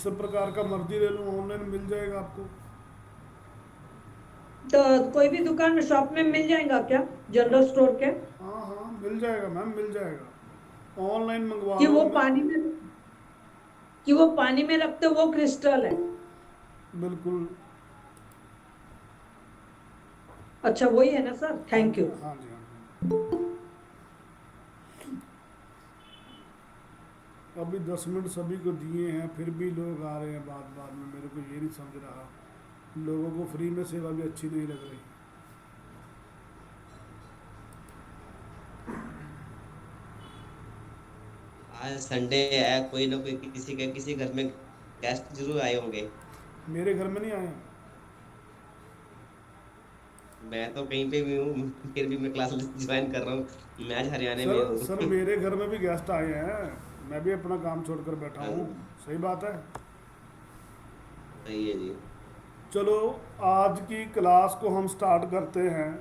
जिस प्रकार का मर्जी ले लो, ऑनलाइन मिल जाएगा आपको। तो कोई भी दुकान शॉप में मिल जाएगा क्या, जनरल स्टोर के? हाँ हाँ मिल जाएगा मैम, मिल जाएगा। ऑनलाइन मंगवा कि लो वो पानी में, कि वो पानी में रखते वो क्रिस्टल है? बिल्कुल। अच्छा वही है ना सर, हाँ थैंक यू। हाँ जी, हाँ जी। अभी 10 मिनट सभी को दिए हैं, फिर भी लोग आ रहे हैं बाद बाद में। मेरे को ये नहीं समझ रहा, लोगों को फ्री में सेवा भी अच्छी नहीं लग रही। आज संडे है, कोई ना कोई किसी घर में गेस्ट जरूर आए होंगे। मेरे घर में नहीं आए हैं। मैं तो कहीं पे भी हूँ फिर भी मैं क्लास ज्वाइन कर रहा हूँ। मैं आज हरियाणा सर में सर हूँ। मेरे घर में भी गेस्ट आए हैं, मैं भी अपना काम छोड़कर बैठा हूँ। हाँ, सही बात है। सही है जी। चलो, आज की क्लास को हम स्टार्ट करते हैं।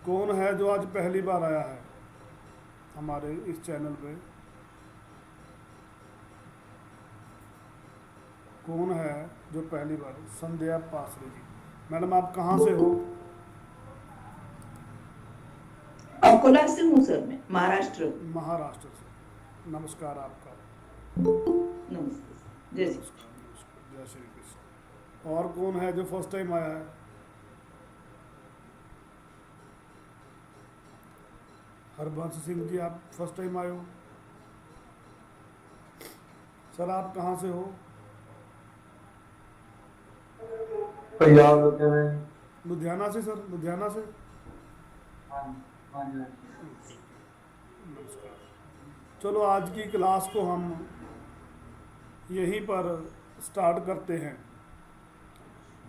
कौन है जो आज पहली बार आया है हमारे इस चैनल पे? कौन है जो पहली बार? संध्या पासरे जी। मैडम आप कहाँ से हो? अकोला से हूँ सर, मैं महाराष्ट्र। महाराष्ट्र से। नमस्कार आपका। नमस्ते सर, जय श्री नमस्कार नमस्कार, जय श्री कृष्ण। और कौन है जो फर्स्ट टाइम आया है? हरबंश सिंह जी, आप फर्स्ट टाइम आए हो। सर आप कहाँ से हो? पंजाब होते हुए। लुधियाना से सर, लुधियाना से। हाँ। हाँ जी। नमस्कार। चलो, आज की क्लास को हम यहीं पर स्टार्ट करते हैं।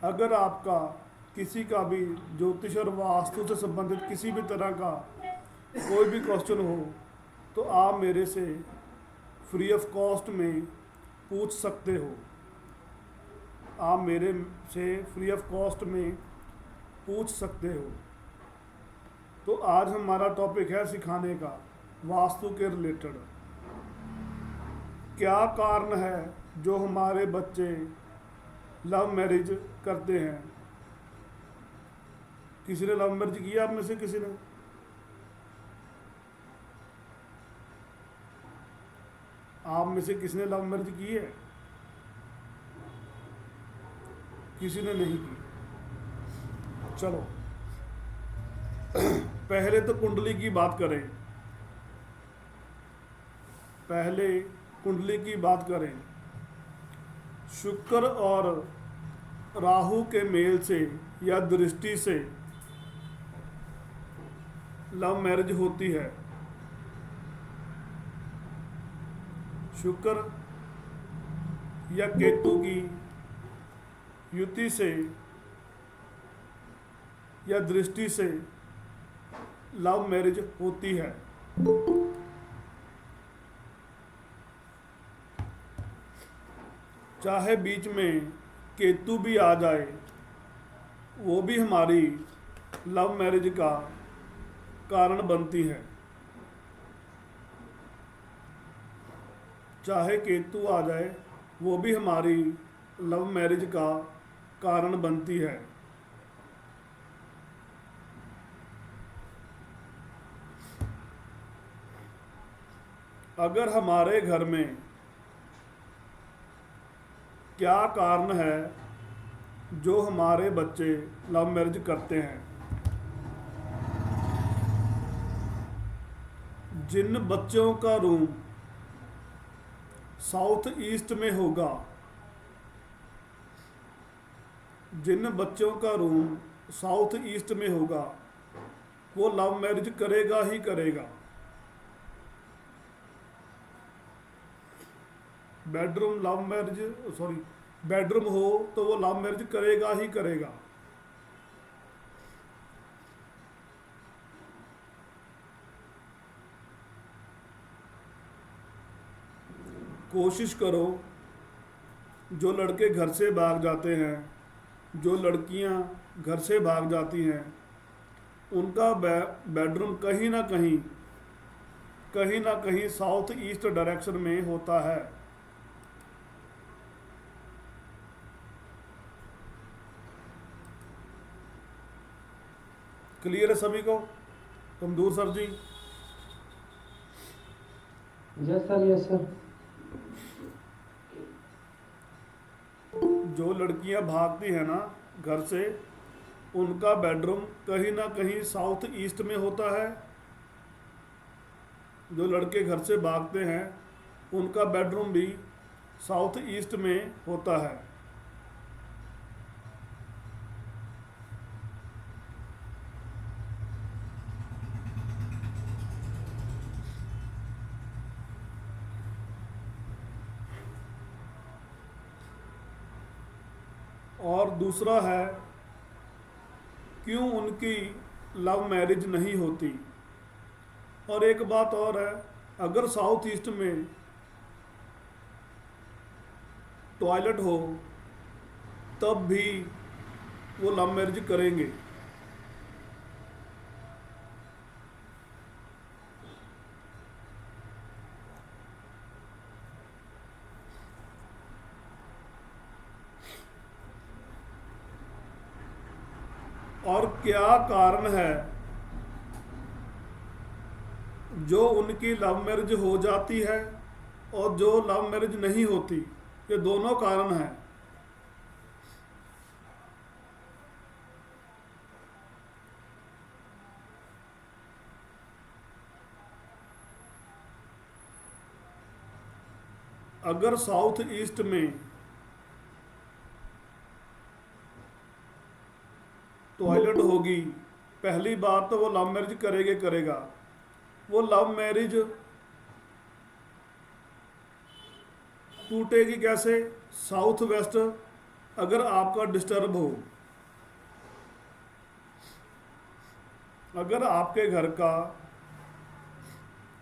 अगर आपका किसी का भी ज्योतिष और वास्तु से संबंधित किसी भी तरह का कोई भी क्वेश्चन हो, तो आप मेरे से फ्री ऑफ कॉस्ट में पूछ सकते हो। आप मेरे से फ्री ऑफ कॉस्ट में पूछ सकते हो। तो आज हमारा टॉपिक है सिखाने का, वास्तु के रिलेटेड। क्या कारण है जो हमारे बच्चे लव मैरिज करते हैं? किसी ने लव मैरिज किया आप में से? किसी ने? आप में से किसने लव मैरिज की है? किसी ने नहीं की। चलो, पहले तो कुंडली की बात करें। पहले कुंडली की बात करें। शुक्र और राहु के मेल से या दृष्टि से लव मैरिज होती है। शुक्र या केतु की युति से या दृष्टि से लव मैरिज होती है। चाहे बीच में केतु भी आ जाए, वो भी हमारी लव मैरिज का कारण बनती है। चाहे केतु आ जाए, वो भी हमारी लव मैरिज का कारण बनती है। अगर हमारे घर में क्या कारण है जो हमारे बच्चे लव मैरिज करते हैं? जिन बच्चों का रूम साउथ ईस्ट में होगा, जिन बच्चों का रूम साउथ ईस्ट में होगा, वो लव मैरिज करेगा ही करेगा। Bedroom love marriage, sorry, bedroom हो तो वो लव मैरिज करेगा ही करेगा। कोशिश करो, जो लड़के घर से भाग जाते हैं, जो लड़कियां घर से भाग जाती हैं, उनका बेडरूम कहीं ना कहीं कहीं ना कहीं साउथ ईस्ट डायरेक्शन में होता है। क्लियर है सभी को? कमजोर sir ji? Yes sir, yes sir. जो लड़कियां भागती हैं ना घर से, उनका बेडरूम कहीं ना कहीं साउथ ईस्ट में होता है। जो लड़के घर से भागते हैं उनका बेडरूम भी साउथ ईस्ट में होता है। और दूसरा है, क्यों उनकी लव मैरिज नहीं होती। और एक बात और है, अगर साउथ ईस्ट में टॉयलेट हो तब भी वो लव मैरिज करेंगे। और क्या कारण है जो उनकी लव मैरिज हो जाती है और जो लव मैरिज नहीं होती? ये दोनों कारण हैं। अगर साउथ ईस्ट में टॉयलेट होगी, पहली बात तो वो लव मैरिज करेगा। वो लव मैरिज टूटेगी कैसे? साउथ वेस्ट अगर आपका डिस्टर्ब हो, अगर आपके घर का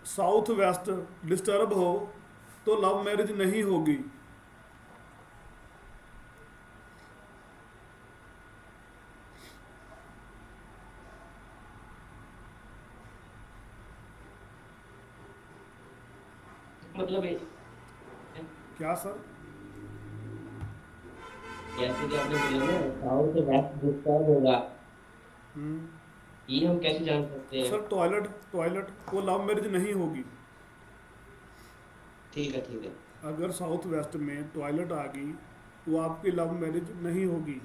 साउथ वेस्ट डिस्टर्ब हो तो लव मैरिज नहीं होगी। मतलब क्या सर? जैसे कि आपने बोला ना साउथ वेस्ट डिस्टर्ब होगा, हम्म, ये हम कैसे जान सकते हैं? सर टॉयलेट वो लव मैरिज नहीं होगी। ठीक है, ठीक है। अगर साउथ वेस्ट में टॉयलेट आ गई वो आपकी लव मैरिज नहीं होगी।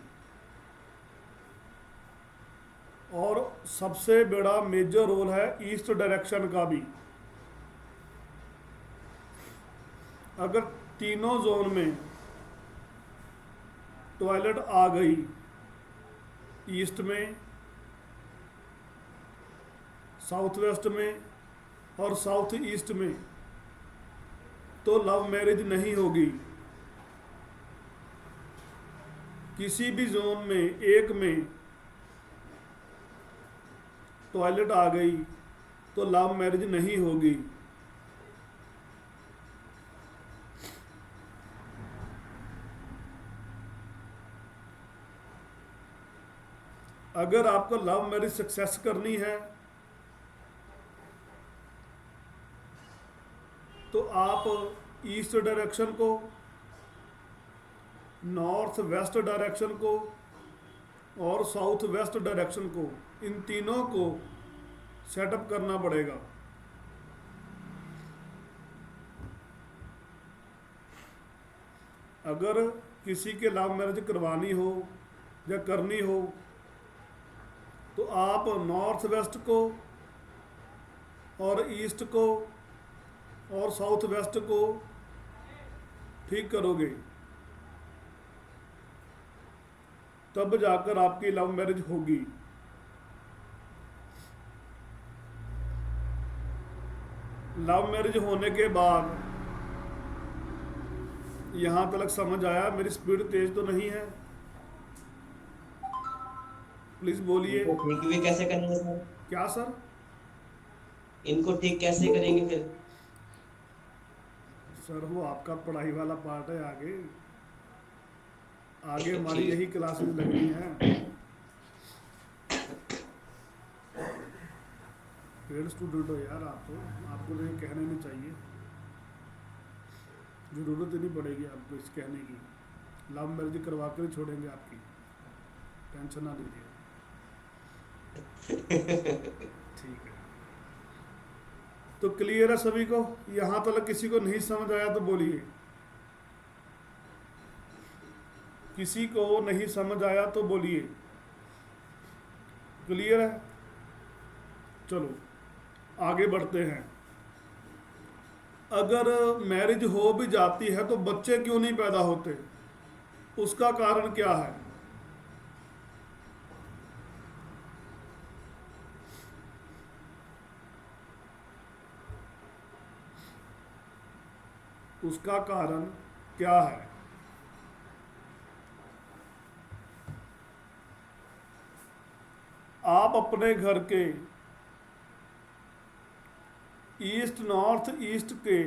और सबसे बड़ा मेजर रोल है ईस्ट डायरेक्शन का भी। अगर तीनों जोन में टॉयलेट आ गई, ईस्ट में, साउथ वेस्ट में और साउथ ईस्ट में, तो लव मैरिज नहीं होगी। किसी भी जोन में एक में टॉयलेट आ गई तो लव मैरिज नहीं होगी। अगर आपको लव मैरिज सक्सेस करनी है तो आप ईस्ट डायरेक्शन को, नॉर्थ वेस्ट डायरेक्शन को और साउथ वेस्ट डायरेक्शन को, इन तीनों को सेटअप करना पड़ेगा। अगर किसी के लव मैरिज करवानी हो या करनी हो तो आप नॉर्थ वेस्ट को और ईस्ट को और साउथ वेस्ट को ठीक करोगे, तब जाकर आपकी लव मैरिज होगी। लव मैरिज होने के बाद, यहां तक समझ आया? मेरी स्पीड तेज तो नहीं है? प्लीज बोलिए। इनको ठीक भी कैसे करेंगे सर? क्या सर? इनको ठीक कैसे करेंगे फिर? सर वो आपका पढ़ाई वाला पार्ट है। आगे आगे हमारी ठीक। यही क्लासेस लगनी है। ग्रेट स्टूडेंट हो यार आप तो, आपको तो ये कहने नहीं चाहिए, ज़रूरत ही नहीं पड़ेगी आपको इस कहने की। लव मैरिज करवा कर ही छोड़ेंगे आपकी, टेंशन ना लीजिए। ठीक है, तो क्लियर है सभी को? यहाँ तक किसी को नहीं समझ आया तो बोलिए। किसी को नहीं समझ आया तो बोलिए। क्लियर है? चलो आगे बढ़ते हैं। अगर मैरिज हो भी जाती है तो बच्चे क्यों नहीं पैदा होते, उसका कारण क्या है? उसका कारण क्या है? आप अपने घर के ईस्ट नॉर्थ ईस्ट के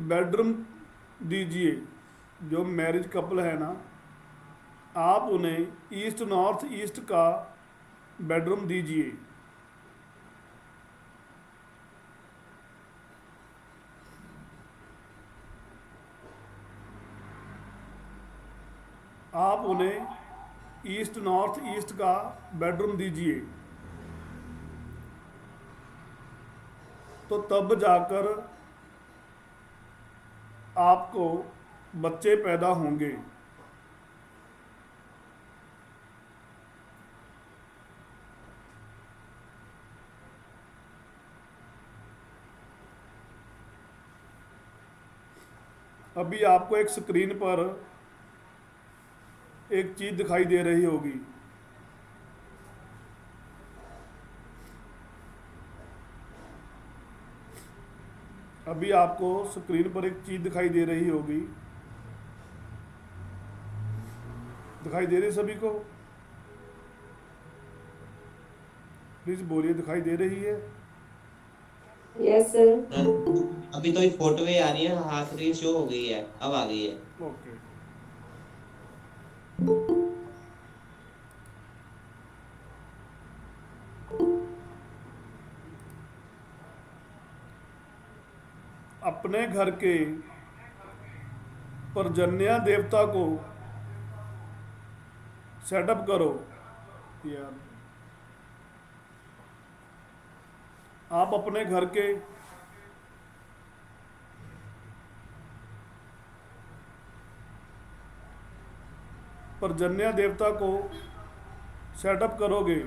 बेडरूम दीजिए। जो मैरिज कपल है ना, आप उन्हें ईस्ट नॉर्थ ईस्ट का बेडरूम दीजिए। आप उन्हें ईस्ट नॉर्थ ईस्ट का बेडरूम दीजिए, तो तब जाकर आपको बच्चे पैदा होंगे। अभी आपको एक स्क्रीन पर एक चीज दिखाई दे रही होगी। अभी आपको स्क्रीन पर एक चीज दिखाई दे रही होगी। दिखाई दे रही है सभी को? प्लीज बोलिए, दिखाई दे रही है? Yes sir. अभी तो ये फोटो ही आ रही है, हाथ रील शो हो गई है, अब आ गई है। ओके। अपने घर के पर्जन्य देवता को सेटअप करो यार। आप अपने घर के पर्जन्य देवता को सेटअप करोगे।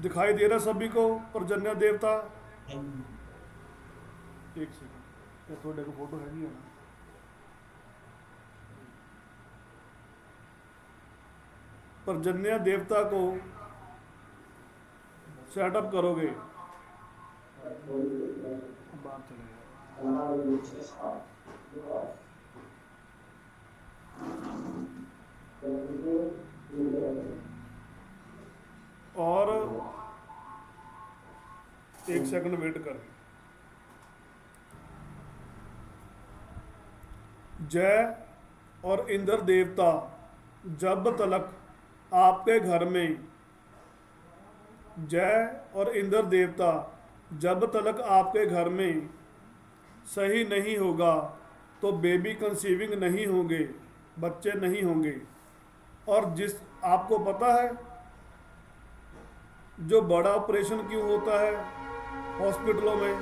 दिखाई दे रहा सभी को पर्जन्य देवता? एक सेकंड, ये थोड़े को फोटो है नहीं है ना? पर्जन्य देवता को सेटअप करोगे। बात चलेगा। और एक सेकंड वेट कर। जय और इंद्र देवता जब तलक आपके घर में, जय और इंद्र देवता जब तलक आपके घर में सही नहीं होगा तो बेबी कंसीविंग नहीं होंगे, बच्चे नहीं होंगे। और जिस आपको पता है जो बड़ा ऑपरेशन क्यों होता है हॉस्पिटलों में?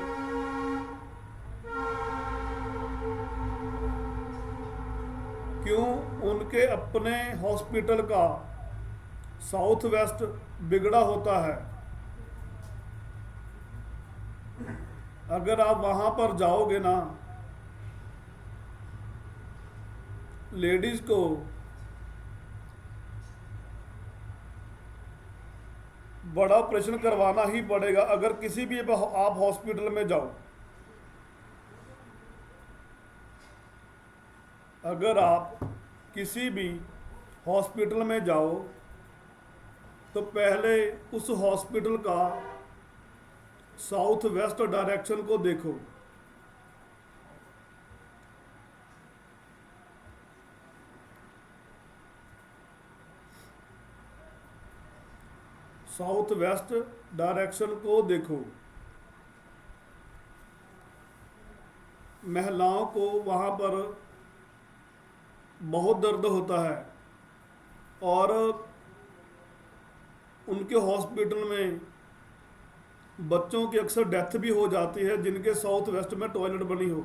क्यों? उनके अपने हॉस्पिटल का साउथ वेस्ट बिगड़ा होता है। अगर आप वहां पर जाओगे ना, लेडीज को बड़ा ऑपरेशन करवाना ही पड़ेगा अगर किसी भी आप हॉस्पिटल में जाओ। अगर आप किसी भी हॉस्पिटल में जाओ तो पहले उस हॉस्पिटल का साउथ वेस्ट डायरेक्शन को देखो। साउथ वेस्ट डायरेक्शन को देखो। महिलाओं को वहाँ पर बहुत दर्द होता है और उनके हॉस्पिटल में बच्चों की अक्सर डेथ भी हो जाती है जिनके साउथ वेस्ट में टॉयलेट बनी हो।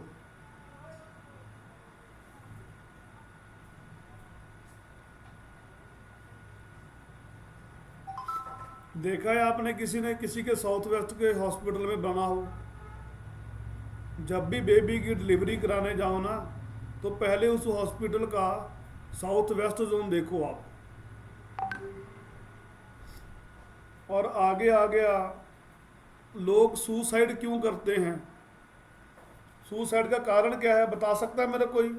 देखा है आपने किसी ने किसी के साउथ वेस्ट के हॉस्पिटल में बना हो? जब भी बेबी की डिलीवरी कराने जाओ ना, तो पहले उस हॉस्पिटल का साउथ वेस्ट जोन देखो आप। और आगे आ गया, लोग सुसाइड क्यों करते हैं? सुसाइड का कारण क्या है, बता सकता है मेरे कोई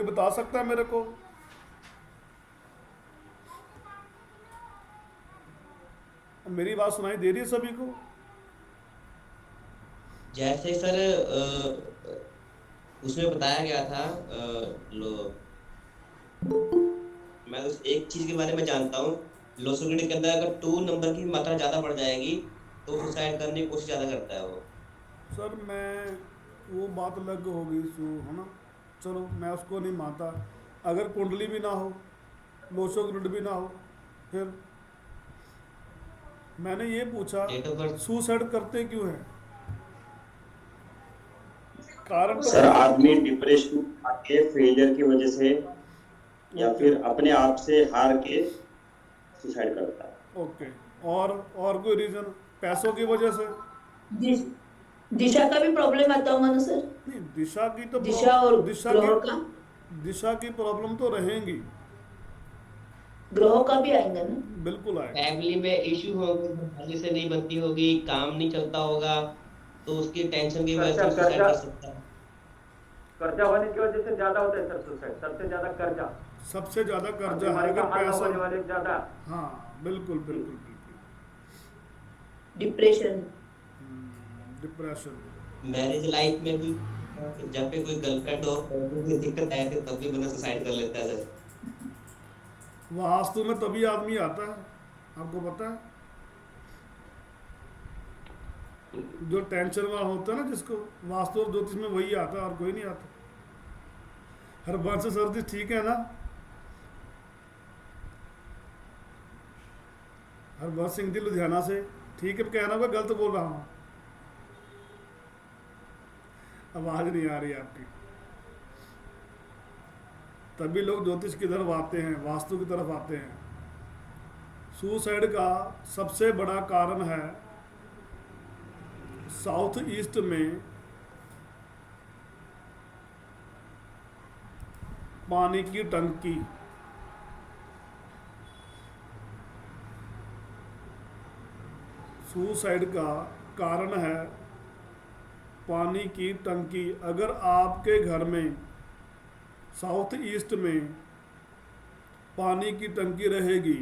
बता सकता है मेरे को? मेरी बात सुनाई दे रही है सभी को? जैसे सर उसमें बताया गया था मैं उस एक चीज के बारे में जानता हूँ, लोसोगिडी के अंदर अगर 2 नंबर की मात्रा ज्यादा बढ़ जाएगी तो सुसाइड करने की कोशिश ज्यादा करता है वो। सर मैं वो बात अलग होगी है ना, चलो मैं उसको नहीं मानता। अगर कुंडली भी ना हो, लोशो ग्रिड भी ना हो, फिर मैंने ये पूछा डेट ऑफ बर्थ सुसाइड करते क्यों हैं? कारण तो सर आदमी डिप्रेशन के फेलियर की वजह से या फिर अपने आप से हार के सुसाइड करता है। ओके, और कोई रीजन? पैसों की वजह से? दिशा का भी प्रॉब्लम आता होगा ना सर? नहीं, दिशा की तो दिशा और दिशा ग्रहों का की दिशा की प्रॉब्लम तो रहेंगी, ग्रहों का भी आएगा ना? बिल्कुल आएगा। फैमिली में इश्यू होंगे, फैमिली से नहीं बनती होगी, काम नहीं चलता होगा, तो उसकी टेंशन की वजह से सुसाइड कर सकता है। कर्जा होने की वजह से ज्यादा होता है सर सुसाइड, सबसे ज्यादा कर्जा कर्जा है, अगर पैसा होने वाले ज्यादा। हाँ बिल्कुल बिल्कुल बिल्कुल। Depression, depression. मैरिज लाइफ में भी जब भी कोई गर्लफ्रेंड और कोई दिक्कत आए तो तब भी बंदा सुसाइड कर लेता है सर। वास्तु में तभी आदमी आता है, आपको पता है? जो टेंशन वाला होता है ना, जिसको वास्तु और ज्योतिष में वही आता है और कोई नहीं आता। हरबंश सर जी ठीक है ना? हरबंश सिंह जी लुधियाना से, ठीक है? कहना होगा गलत बोल रहा हूँ? आवाज नहीं आ रही आपकी। तभी लोग ज्योतिष की तरफ आते हैं, वास्तु की तरफ आते हैं। सुसाइड का सबसे बड़ा कारण है साउथ ईस्ट में पानी की टंकी। सुसाइड का कारण है पानी की टंकी। अगर आपके घर में साउथ ईस्ट में पानी की टंकी रहेगी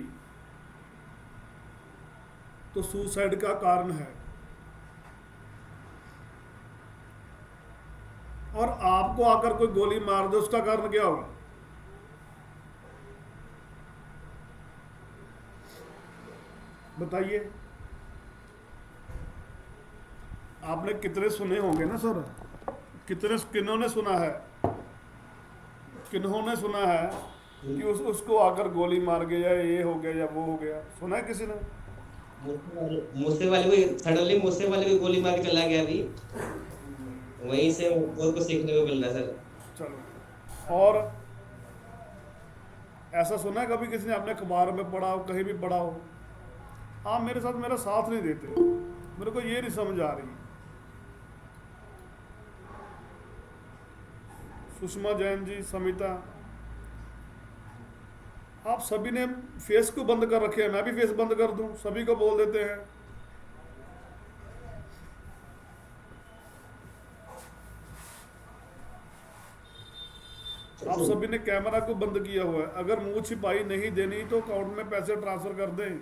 तो सुसाइड का कारण है। और आपको आकर कोई गोली मार दे, उसका कारण क्या होगा? बताइए। आपने कितने सुने होंगे ना सर, किन्होंने सुना है कि उसको आकर गोली मार गया, या ये हो गया या वो हो गया? सुना है किसी ने? मूसे वाले को सडनली मूसे वाले को गोली मार के चला गया अभी, वहीं से और को सीखने को मिल रहा है सर। चलो, और ऐसा सुना है कभी किसी ने? आपने अखबार में पढ़ा हो, कहीं भी पढ़ा हो? आप मेरा साथ नहीं देते, मेरे को ये नहीं समझ आ रही। सुषमा जैन जी, समिता, आप सभी ने फेस को बंद कर रखे हैं। मैं भी फेस बंद कर दूं? सभी को बोल देते हैं। आप सभी ने कैमरा को बंद किया हुआ है। अगर मुंह छिपाई नहीं देनी तो अकाउंट में पैसे ट्रांसफर कर दें।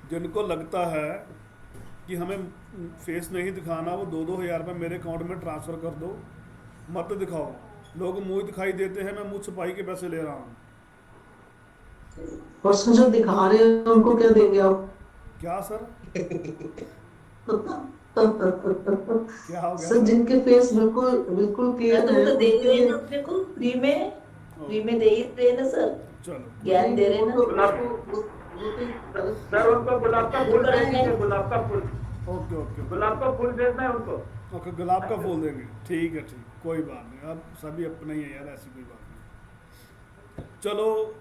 जिनको लगता है कि हमें फेस नहीं दिखाना, वो 2-2 हज़ार रुपये मेरे अकाउंट में ट्रांसफ़र कर दो, मत दिखाओ। लोग मुंह दिखाई देते हैं, मैं मुंह छुपाई के पैसे ले रहा हूँ। और सर जो दिखा रहे हैं उनको क्या देंगे आप? क्या सर? क्या हो गया सर जिनके फेस बिल्कुल बिल्कुल क्लियर है तो दे उनके रहे हैं लिए ना अपने को फ्री में दे ही रहे हैं ना सर, चलो ज्ञान दे रहे हैं ना। सर उनको गुलाब का फूल भेज दीजिए, गुलाब का फूल, ओके ओके गुलाब का फूल भेजना है उनको। ओके, गुलाब का फूल देंगे, ठीक है, ठीक, कोई बात नहीं, अब सभी अपने ही है यार, ऐसी कोई बात नहीं। चलो,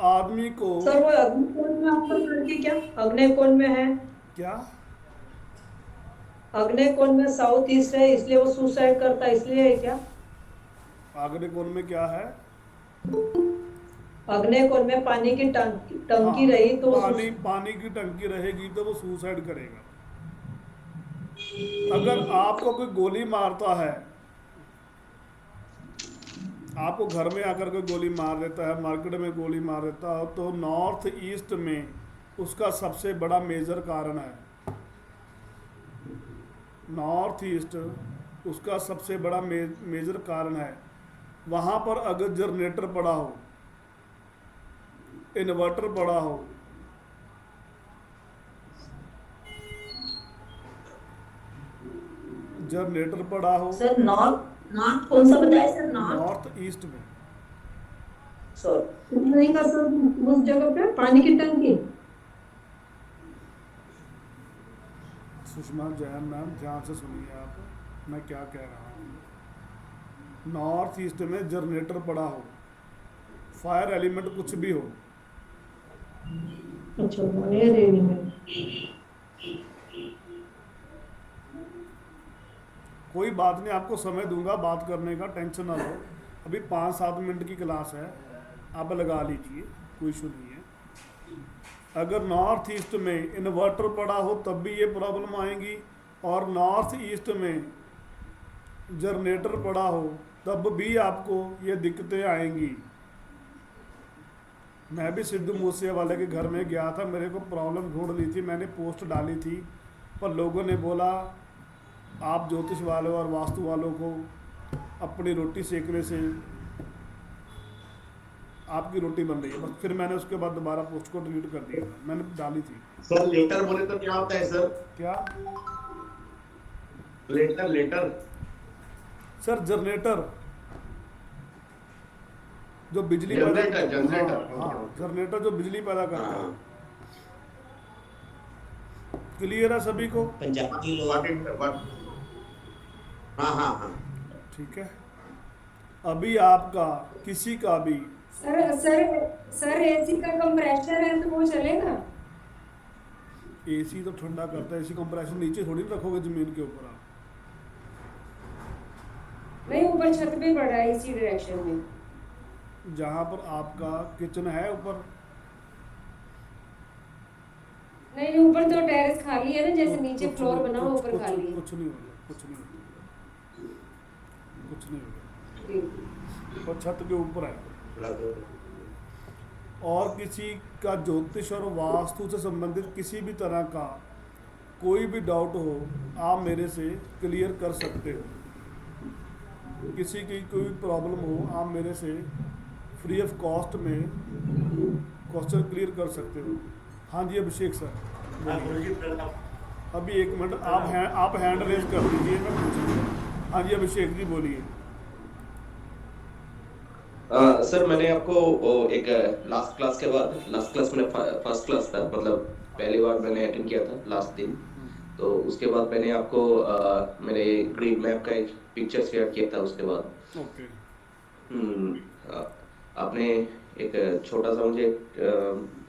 आदमी को सर वो अग्निकोण में आपका लड़की क्या अग्निकोण में है? क्या? अग्निकोण में साउथ ईस्ट है, इसलिए वो सुसाइड करता है, इसलिए है क्या? अग्निकोण में क्या है? अग्निकोण में पानी की टंकी हाँ, रही तो वो पानी की टंकी रहेगी तो वो सुसाइड करेगा। अगर आपको कोई गोली मारता है, आपको घर में आकर कोई गोली मार देता है, मार्केट में गोली मार देता है, तो नॉर्थ ईस्ट में उसका सबसे बड़ा मेजर कारण है। नॉर्थ ईस्ट उसका सबसे बड़ा मेजर कारण है। वहाँ पर अगर जनरेटर पड़ा हो, इन्वर्टर पड़ा हो, जनरेटर पड़ा हो, सर नॉर्थ कौन सा बताया सर? नॉर्थ ईस्ट में, सर नहीं का सर उस जगह पे पानी की टंकी। सुषमा जैन मैम, ध्यान से सुनिए आप मैं क्या कह रहा हूँ। नॉर्थ ईस्ट में जनरेटर पड़ा हो, फायर एलिमेंट कुछ भी हो, अच्छा एयर एलिमेंट। कोई बात नहीं, आपको समय दूंगा बात करने का, टेंशन ना लो। अभी 5-7 मिनट की क्लास है, आप लगा लीजिए, कोई इशू नहीं है। अगर नॉर्थ ईस्ट में इन्वर्टर पड़ा हो तब भी ये प्रॉब्लम आएंगी, और नॉर्थ ईस्ट में जनरेटर पड़ा हो तब भी आपको ये दिक्कतें आएंगी। मैं भी सिद्धू मूसे वाले के घर में गया था, मेरे को प्रॉब्लम ढूंढ ली थी, मैंने पोस्ट डाली थी, पर लोगों ने बोला आप ज्योतिष वालों और वास्तु वालों को अपनी रोटी सेकने से आपकी रोटी बन रही है, बस। फिर मैंने उसके बाद दोबारा पोस्ट को डिलीट कर दिया, मैंने डाली थी। सर लेटर बोले तो क्या होता है सर? क्या लेटर सर? जनरेटर जो बिजली जनरेटर हाँ, जनरेटर जो बिजली पैदा करता है। क्लियर है सभी को? पंजाबी लोग हाँ हाँ हाँ ठीक है। अभी आपका किसी का भी सर एसी का कंप्रेसर है तो वो चलेगा? एसी तो ठंडा करता है, एसी कंप्रेसर नीचे थोड़ी ना रखोगे जमीन के ऊपर आप। नहीं ऊपर छत पे पड़ा है इसी डायरेक्शन में। जहाँ पर आपका किचन है ऊपर, नहीं ऊपर तो टेरेस खाली है ना, जैसे नीचे फ्लोर बना हुआ ऊपर खाली है। कुछ नहीं होगा, कुछ नहीं होगा, कुछ नहीं होगा, और छत के ऊपर है। और किसी का ज्योतिष और वास्तु से संबंधित किसी भी तरह का कोई भी डाउट हो, आप मेरे से क्लियर कर सकते हो। किसी की कोई प्रॉब्लम हो, आप मेरे से फ्री ऑफ कॉस्ट में क्वेश्चन क्लियर कर सकते हो। हाँ जी अभिषेक सर, अभी 1 मिनट आप हैंड रेज कर दीजिए, मैं पूछूंगा। हाँ जी अभिषेक जी बोलिए। सर मैंने आपको एक लास्ट क्लास मैंने फर्स्ट क्लास था, मतलब पहली बार मैंने अटेंड किया था लास्ट दिन। तो उसके बाद मैंने आपको मेरे ग्रिड मैप का एक पिक्चर शेयर किया था। उसके बाद ओके, आपने एक छोटा सा मुझे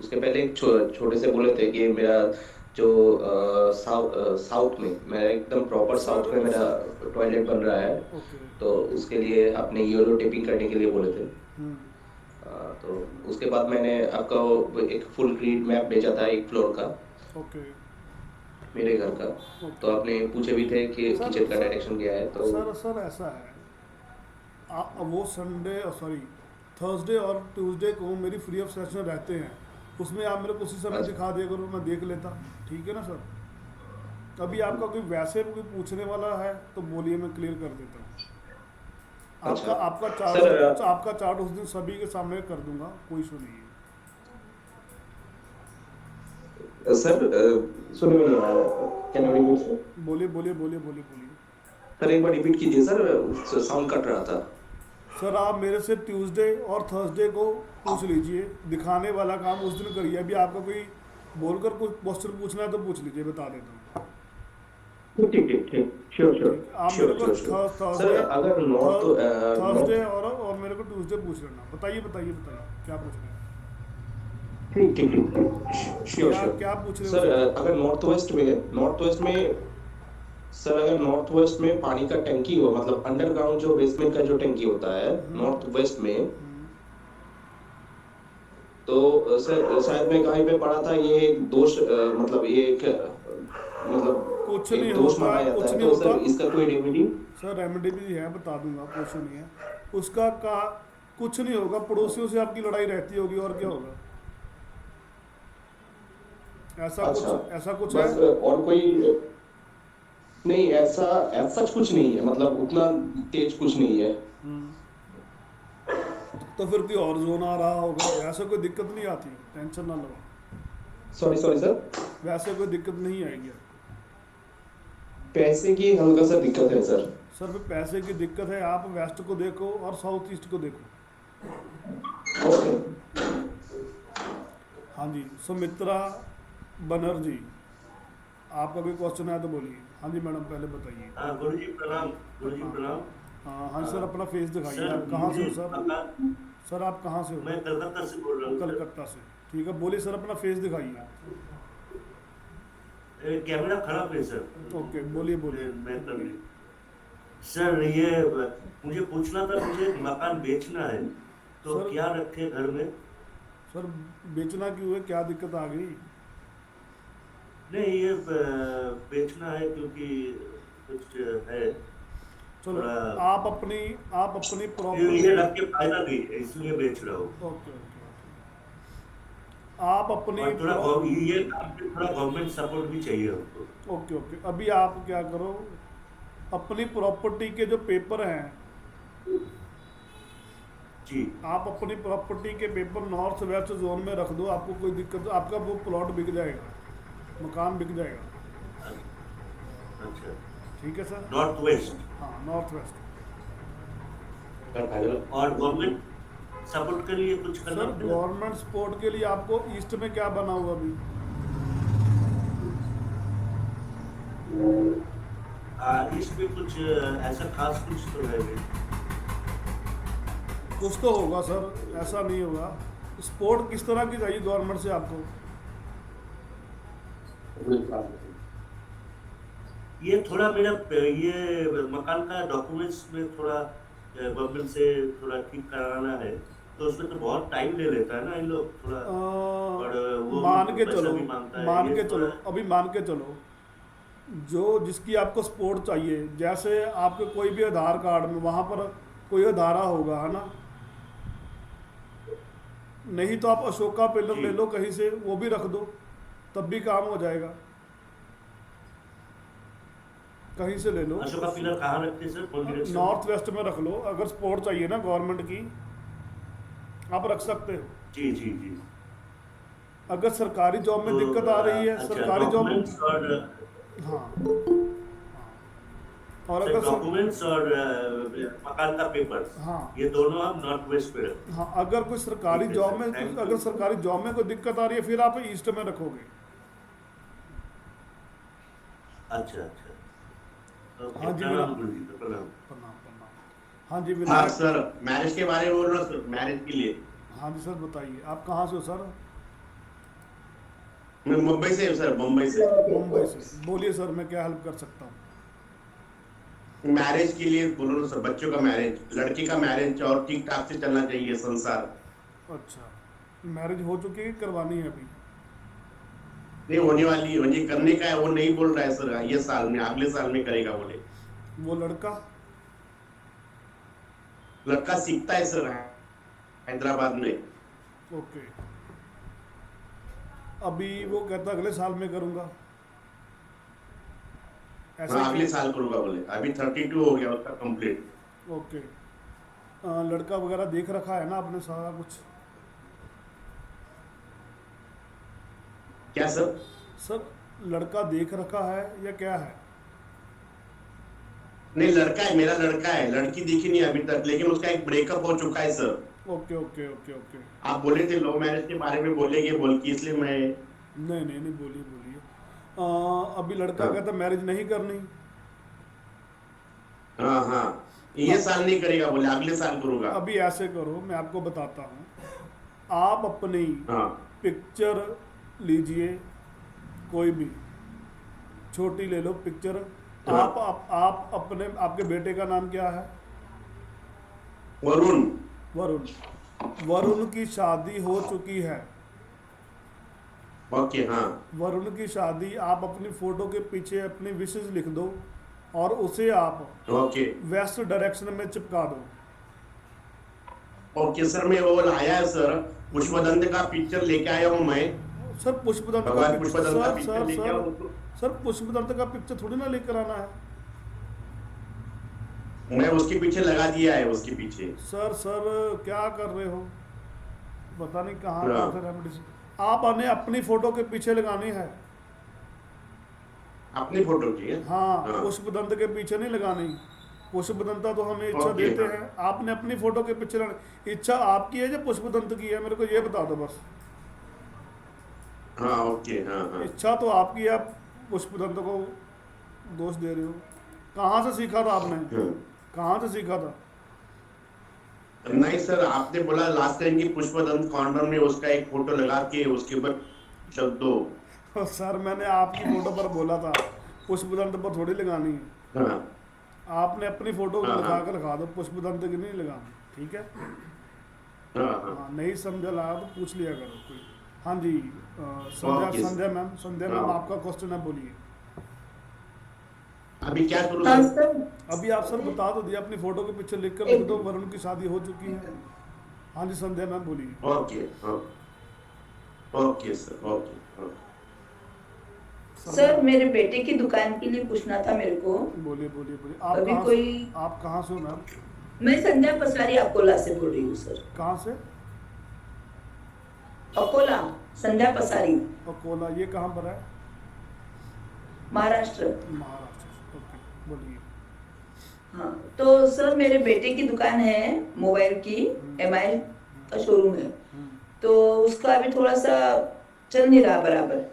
उसके पहले एक छोटे से बोले थे कि मेरा जो साउथ में मेरा एकदम प्रॉपर साउथ में मेरा टॉयलेट बन रहा है, ओके, तो उसके लिए आपने येलो टेपिंग करने के लिए बोले थे। तो उसके बाद मैंने आपको एक फुल ग्रिड मैप भेजा था एक फ्लोर का, ओके। मेरे घर का। तो आपने पूछे भी थे कि किचन का डायरेक्शन क्या है। तो सर ऐसा है, वो संडे थर्सडे और ट्यूसडे को मेरी फ्री ऑफ सेशन रहते हैं, उसमें आप मेरे को उसी समय दिखा दिया करो, मैं देख लेता। ठीक है ना सर? अभी आपका कोई वैसे कोई पूछने वाला है तो बोलिए, मैं क्लियर कर देता हूँ। अच्छा। आपका सर, आपका चार्ट उस दिन सभी के सामने कर दूंगा, कोई इशू नहीं है। सर सुन में नहीं आ रहा, कैन यू रिपीट सर? बोलिए बोलिए बोलिए बोलिए बोलिए। सर एक बार रिपीट कीजिए सर, साउंड कट रहा था। सर आप मेरे से ट्यूसडे और थर्सडे को पूछ लीजिए, दिखाने वाला काम उस दिन करिए। अभी आपका कोई बोलकर कुछ क्वेश्चन पूछना है तो पूछ लीजिए, बता देता हूँ। ठीक, श्योर आप मेरे को सर, अगर नॉर्थ थर्सडे और मेरे को ट्यूसडे पूछ लेना। बताइए बताइए बताइए क्या पूछ रहे हैं? ठीक, श्योर क्या पूछ रहे हो सर? अगर नॉर्थ वेस्ट में सर, अगर नॉर्थ वेस्ट में पानी का टंकी हो, मतलब अंडरग्राउंड जो बेसमेंट का जो टंकी होता है नॉर्थ वेस्ट में, तो सर शायद मैं कहीं पे पढ़ा था ये एक दोष, मतलब ये एक मतलब कुछ एक नहीं दोष होता, माना जाता कुछ है। नहीं तो होता सर इसका कोई रेमेडी? सर रेमेडी भी है, बता दूंगा, कुछ नहीं है उसका। कुछ नहीं होगा, पड़ोसियों से आपकी लड़ाई रहती होगी, और क्या होगा? ऐसा कुछ है? बस और कोई नहीं, ऐसा सच कुछ नहीं है, मतलब उतना तेज कुछ नहीं है। तो फिर कोई और जोन आ रहा होगा, ऐसा कोई दिक्कत नहीं आती, टेंशन ना लो। सॉरी सर, वैसे कोई दिक्कत नहीं आएगी। पैसे की हल्का सा दिक्कत है सर। सर फिर पैसे की दिक्कत है, आप वेस्ट को देखो और साउथ ईस्ट को देखो। हाँ जी, सुमित्रा बनर्जी, आपका कोई क्वेश्चन है तो बोलिए। हाँ जी मैडम, पहले बताइए। हाँ गुरु जी प्रणाम, गुरु जी प्रणाम। हाँ सर, अपना फेस दिखाइए। आप कहाँ से हो सर? सर आप कहाँ से हो? मैं कलकत्ता से बोल रहा हूँ। कलकत्ता से, ठीक है, बोलिए सर, अपना फेस दिखाइए। कैमरा खराब है सर। ओके, बोलिए बोलिए। मैं सर ये मुझे पूछना था, मुझे मकान बेचना है तो सर, क्या रखे घर में? सर बेचना क्यों है, क्या दिक्कत आ गई? नहीं ये बेचना है क्योंकि कुछ है। चलो आप अपनी ये प्रॉपर्टी रख के फायदा भी है, इसलिए बेच रहा हूँ। ओके, आप अपनी और थोड़ा ये थोड़ा गवर्नमेंट सपोर्ट भी चाहिए हमको। ओके, अभी आप क्या करो, अपनी प्रॉपर्टी के जो पेपर हैं जी, आप अपनी प्रॉपर्टी के पेपर नॉर्थ वेस्ट जोन में रख दो। आपको कोई दिक्कत, आपका वो प्लॉट बिक जाएगा, मकान बिक जाएगा। अच्छा ठीक है सर? North west. हाँ, नॉर्थ वेस्ट। और गवर्नमेंट सपोर्ट के लिए कुछ करना सर पड़ेगा? गवर्नमेंट सपोर्ट के लिए आपको ईस्ट में क्या बना हुआ अभी? इसमें कुछ ऐसा खास कुछ तो है नहीं। कुछ तो होगा सर, ऐसा नहीं होगा। सपोर्ट किस तरह की चाहिए गवर्नमेंट से आपको? ये थोड़ा मेरा ये मकान का डॉक्यूमेंट्स में थोड़ा गवर्नमेंट से थोड़ा ठीक कराना है, तो उसमें तो बहुत टाइम ले लेता है ना इन लोग थोड़ा। और वो मान के पैसा चलो, भी मांगता है। मान ये के चलो, थोड़ा- अभी मान के चलो, जो जिसकी आपको सपोर्ट चाहिए, जैसे आपके कोई भी आधार कार्ड में वहाँ पर कोई अधारा होगा, है ना? नहीं तो आप अशोका पिलर जी। ले लो कहीं से, वो भी रख दो, तब भी काम हो जाएगा। कहीं से ले लो। अशोका पिलर कहाँ रखते हैं सर? कौन डायरेक्शन? नॉर्थ वेस्ट में रख लो, अगर सपोर्ट चाहिए ना गवर्नमेंट की, आप रख सकते हो। जी जी जी। अगर सरकारी जॉब में दिक्कत आ रही है, अच्छा, सरकारी जॉब, डॉक्यूमेंट्स और हाँ, और अगर डॉक्यूमेंट्स और मकान का पेपर्स, हाँ ये दोनों हम नॉर्थ वेस्ट पे रखते हैं। हाँ, अगर कोई सरकारी ठीक है जॉब सर, में, thank you। अगर सरकारी जॉब में कोई दिक्कत आ रही है, फिर आप ईस्ट में रखोगे। अच्छा अच्छा। ओके, हाँ जी, प्रणाम मेरा- गुरु जी, प्रणाम। प्रणाम प्रणाम। हाँ जी हाँ विनायक, सर, मैरिज के बारे में बोल रहा हूँ सर, मैरिज के लिए। हाँ जी सर बताइए, आप कहाँ से हो सर? मैं मुंबई से हूँ सर, मुंबई से। मुंबई से। बोलिए सर, मैं क्या हेल्प कर सकता हूँ? मैरिज के लिए बोल रहा हूँ सर, बच्चों का मैरिज, लड़की का मैरिज और ठीक ठाक से चलना चाहिए संसार। अच्छा, मैरिज हो चुकी है, करवानी है अभी? नहीं होने वाली है, ये करने का है, वो नहीं बोल रहा है सर, ये साल में, अगले साल में करेगा बोले। वो लड़का सीखता है सर हैदराबाद में। ओके, अभी वो कहता अगले साल में करूँगा। ऐसा हाँ ही अगले साल करूंगा बोले, अभी 32 हो गया उसका कंप्लीट। ओके। लड़का वगैरह देख रखा है ना आपने सारा कुछ? क्या सर? सर लड़का देख रखा है या क्या है? नहीं लड़का है, मेरा लड़का है, लड़की देखी नहीं अभी तक, लेकिन उसका एक ब्रेकअप हो चुका है sir. Okay okay okay okay. आप बोले थे लव मैरिज के बारे में बोलेंगे बोल के, इसलिए मैं। नहीं नहीं नहीं, बोलिए बोलिए। अभी लड़का हाँ। कहता मैरिज नहीं करनी। हाँ हाँ, ये साल नहीं करेगा बोले, अगले साल करूंगा। अभी ऐसे करो, मैं आपको बताता हूँ, आप अपनी हाँ पिक्चर लीजिए, कोई भी छोटी ले लो पिक्चर। हाँ। आप अपने आपके बेटे का नाम क्या है? वरुण। वरुण। वरुण की शादी हो चुकी है। ओके हाँ। वरुण की शादी, आप अपनी फोटो के पीछे अपनी विशेष लिख दो और उसे आप ओके वेस्ट डायरेक्शन में चिपका दो। ओके सर, मैं वो लाया है सर, पुष्पदंत का पिक्चर लेके आया हूँ मैं। सर पुष्पदंत का भगवान पुष्पदंत का सर पिक्चर सर लेके आओ। सर सर पुष्पदंत का पिक्चर थोड़ी ना लेकर आना है। मैं उसके पीछे लगा दिया है, उसके पीछे। सर सर क्या कर रहे हो, पता नहीं कहाँ हाँ। से रेमेडी से। आपने अपनी फोटो के पीछे लगानी है। अपनी फोटो की है? हाँ, हाँ। पुष्पदंत के पीछे नहीं लगानी। पुष्पदंता तो हमें इच्छा ओके, देते हाँ। हैं, आपने अपनी फोटो के पीछे लगानी। इच्छा आपकी है या पुष्पदंत की है, मेरे को ये बता दो बस। हाँ ओके हाँ हाँ। इच्छा तो आपकी है, आप पुष्पदंत को दोष दे रहे हो। कहाँ से सीखा था आपने? हाँ। कहाँ से सीखा था? नहीं सर, आपने बोला लास्ट टाइम की पुष्पदंत कॉर्नर में उसका एक फोटो लगा के उसके ऊपर शब्द दो। सर मैंने आपकी फोटो पर बोला था, पुष्पदंत पर थोड़ी लगानी है। हाँ आपने अपनी फोटो हाँ, लगा हाँ। कर लगा दो, पुष्पदंत की नहीं लगानी, ठीक है? हाँ हाँ। हाँ, नहीं समझा लाया तो पूछ लिया करो कोई। हाँ जी, संध्या ओके, संध्या मैम, संध्या मैम हाँ। आपका क्वेश्चन है, बोलिए। अभी क्या करूँ हाँ सर? सर, अभी आप सर बता तो दिया, अपनी फोटो के पीछे लिख कर लिख दो वरुण की शादी हो चुकी है। हाँ जी संध्या मैम बोलिए। Okay okay sir, okay okay. Sir मेरे बेटे की दुकान के लिए पूछना था मेरे को। बोलिए बोलिए बोलिए। अभी कोई आप कहाँ से हो मैम? मैं संध्या पसारी अकोला से बोल रही हूँ सर। कहाँ से? अकोला, संध्या पसारी, अकोला। ये कहाँ पर है? महाराष्ट्र। महाराष्ट्र। ओके बोलिए। हाँ, तो सर मेरे बेटे की दुकान है मोबाइल की, एमआई का शोरूम है, तो उसका अभी थोड़ा सा चल नहीं रहा बराबर।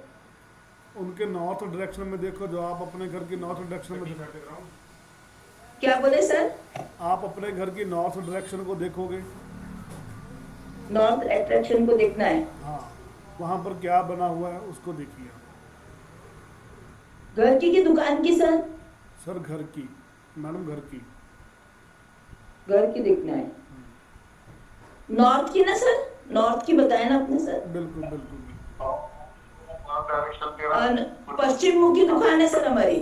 उनके नॉर्थ डायरेक्शन में देखो, जो आप अपने घर की नॉर्थ डायरेक्शन में दिखाते। क्या बोले सर? आप अपने घर की नॉर्थ डायरेक्शन को देखोगे। नॉर्थ अट्रैक्शन को देखना है। हाँ, वहाँ पर क्या बना हुआ है उसको देखिए। घर की दुकान की सर? सर घर की मैडम, घर की। घर की देखना है। नॉर्थ की ना सर? नॉर्थ की बताए ना आपने सर? बिल्कुल बिल्कुल। और पश्चिम मुखी दुकान है सर हमारी।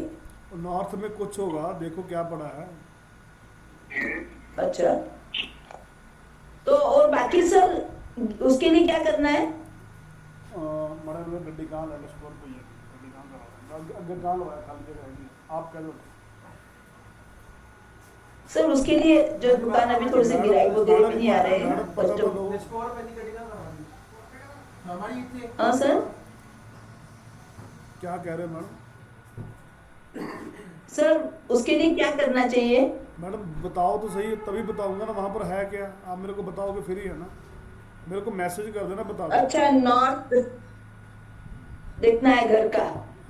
नॉर्थ में कुछ होगा, देखो क्या पड़ा है। अच्छा, तो और बाकी सर उसके लिए क्या करना है? मैडम गड्डी कहाँ है? स्टोर पे ही है। गड्डी कहाँ लगा? अगर कहाँ लगाया, खाली जगह है, आप कह दो सर उसके लिए जो दुकान अभी थोड़े से गिराई वगैरह भी नहीं आ रहे हैं कस्टमर। हाँ सर, क्या कह रहे हैं मैडम? सर उसके लिए क्या करना चाहिए? मैडम बताओ तो सही, तभी बताऊंगा ना वहाँ पर है क्या। आप मेरे को बताओगे फिर ही है ना। मेरे को मैसेज कर देना, बता दो। अच्छा, नॉर्थ देखना है घर का,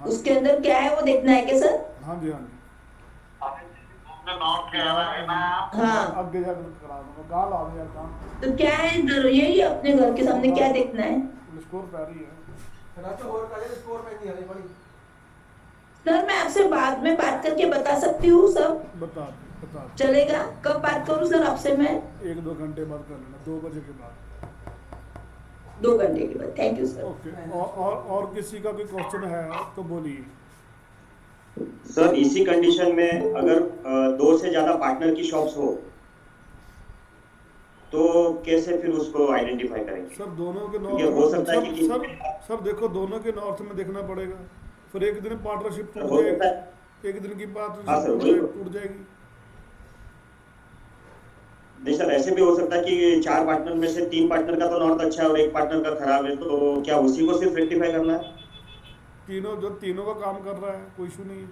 उसके अंदर क्या है वो देखना है क्या सर? हाँ जी हाँ जी। हाँ, आगे जाकर करा दूंगा। कहाँ ला दूँ यार, कहाँ? तो क्या है घर, यही अपने घर के सामने क्या देखना है? स्कोर पै रही है। सर मैं आपसे बाद में बात करके बता सकती हूँ सब? बता दो। चलेगा? कब बात करूँ सर आपसे मैं? 1-2 घंटे बाद कर लेना, 2 बजे के बाद। 2 घंटे के बाद। Thank you sir. ओके। और किसी का कोई क्वेश्चन है तो बोलिए। सर इसी कंडीशन में अगर 2 से ज्यादा पार्टनर की शॉप्स हो तो कैसे फिर उसको आइडेंटिफाई करेंगे? सर दोनों के ये हो सकता है कि सर देखो, दोनों के नॉर्थ में देखना पड़ेगा। फिर एक दिन पार्टनरशिप हो सकता है एक दिन की बात हाँ सर, वही तो। टूट जाएगी। नहीं सर, ऐसे भी हो सकता है कि 4 पार्टनर में से 3 पार्टनर का तो नॉर्थ अच्छा है और एक पार्टनर का खराब है, तो क्या उसी को सिर्फ रेक्टिफाई करना है? तीनों का काम कर रहा है, कोई इशू नहीं है।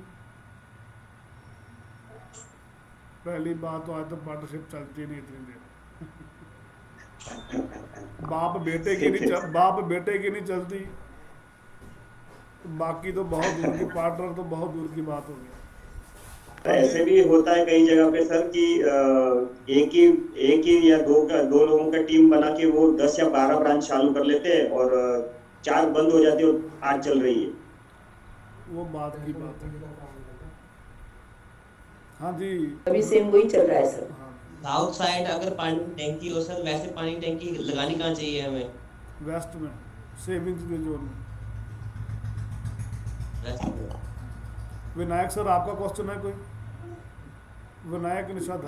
पहली बात तो आज तक पार्टनरशिप चलती नहीं इतनी देर। बाप बेटे की नहीं चलती, बाकी तो बहुत दूर की पार्टनर तो बहुत दूर की बात हो गई। ऐसे भी होता है कई जगह पे सर कि एक ही या दो लोगों का टीम बना के वो 10 या 12 ब्रांच चालू कर लेते हैं और 4 बंद हो जाती है और 8 चल रही है। वो बात की बात है। हाँ जी, अभी सेम वही चल रहा है सर। साउथ साइड अगर पानी की टैंकी हो सर, वैसे पानी की टैंकी लगानी कहाँ चाहिए हमें? वेस्ट में, सेविंग्स के जोन में। वेस्ट में। विनायक सर आपका क्वेश्चन है कोई? विनायक निषाद।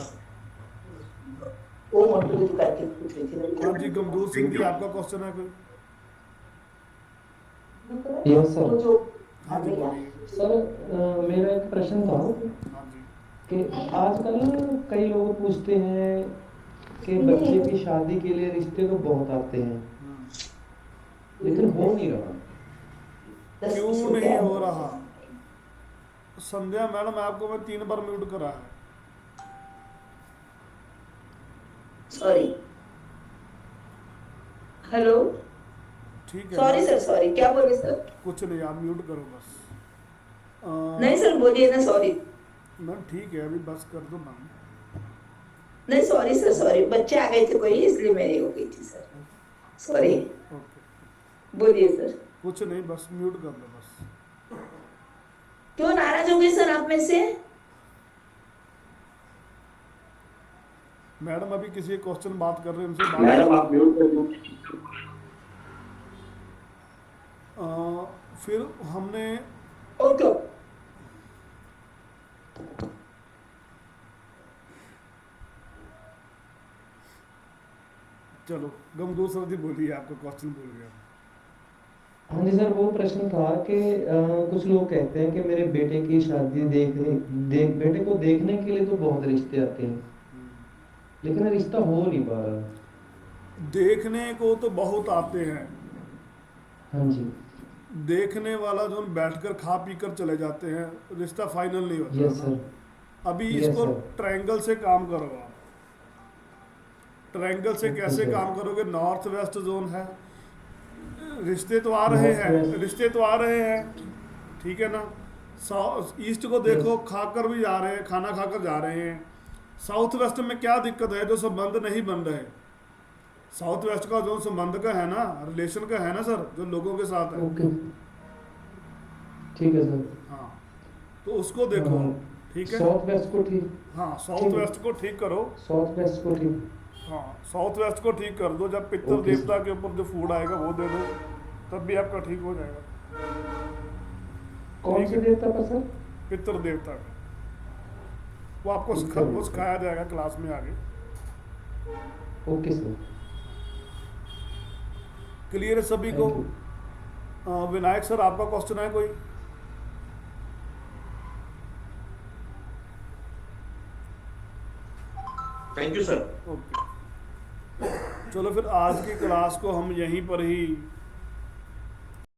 वो मोटर की दुकान की पूछ रही थी। हाँ जी, गमदूर सिंह जी आपका क्वेश्चन है कोई? Yes sir. हाँ जी बोलिए। सर मेरा एक प्रश्न था हाँ जी। कि आजकल कई लोग पूछते हैं कि बच्चे की शादी के लिए रिश्ते तो बहुत आते हैं, लेकिन हो नहीं रहा। क्यों नहीं हो रहा? संध्या मैडम आपको मैं 3 बार म्यूट करा है। सॉरी, हेलो, ठीक है। सॉरी सर, सॉरी, क्या बोले सर? कुछ नहीं, आप म्यूट करो बस। नहीं सर, बोलिए ना, सॉरी। मैम ठीक है, अभी बस कर दो मैम। नहीं सॉरी सर, सॉरी, बच्चे आ गए थे कोई, इसलिए मेरी हो गई थी सर, सॉरी। ओके, बोलिए सर। कुछ नहीं, बस म्यूट कर दो बस। क्यों नाराज हो गए सर आप में से? मैडम अभी किसी क्वेश्चन बात कर रहे हैं, उनसे मैडम आप म्यूट कर दो। फिर हमने ओके, चलो गमदूर सर जी बोलिए, आपका क्वेश्चन बोल गया। हाँ जी सर, वो प्रश्न था कि कुछ लोग कहते हैं कि मेरे बेटे की शादी बेटे को देखने के लिए तो बहुत रिश्ते आते हैं, लेकिन रिश्ता हो नहीं पा रहा। देखने को तो बहुत आते हैं। हाँ जी। देखने वाला जो बैठकर खा पी कर चले जाते हैं, रिश्ता फाइनल नहीं होता। Yes sir. अभी Yes, इसको sir. ट्रायंगल से काम करो आप। ट्रायंगल से Okay, कैसे sir. काम करोगे? नॉर्थ वेस्ट जोन है, रिश्ते तो आ रहे हैं, North-west. रिश्ते तो आ रहे हैं, ठीक है ना। ईस्ट को देखो, खाकर भी जा रहे हैं, खाना खाकर जा रहे हैं। साउथ वेस्ट में क्या दिक्कत है? जो संबंध नहीं बन रहे। साउथ वेस्ट का जो संबंध का है ना, रिलेशन का है ना सर, जो लोगों के साथ है। ओके, ठीक है सर। हाँ, तो उसको देखो, ठीक है। साउथ वेस्ट को ठीक। हाँ, साउथ वेस्ट को ठीक करो। साउथ वेस्ट को ठीक। हाँ, साउथ वेस्ट को ठीक कर दो। जब पितृ Okay, देवता के ऊपर जो फूड आएगा वो दे दो, तब भी आपका ठीक हो जाएगा। कौन से देवता पर सर? पितृ देवता का, वो आपको वो सिखाया जाएगा क्लास में आगे। Okay sir. क्लियर है सभी को? विनायक सर आपका क्वेश्चन है कोई? Thank you sir. ओके, चलो फिर आज की क्लास को हम यहीं पर ही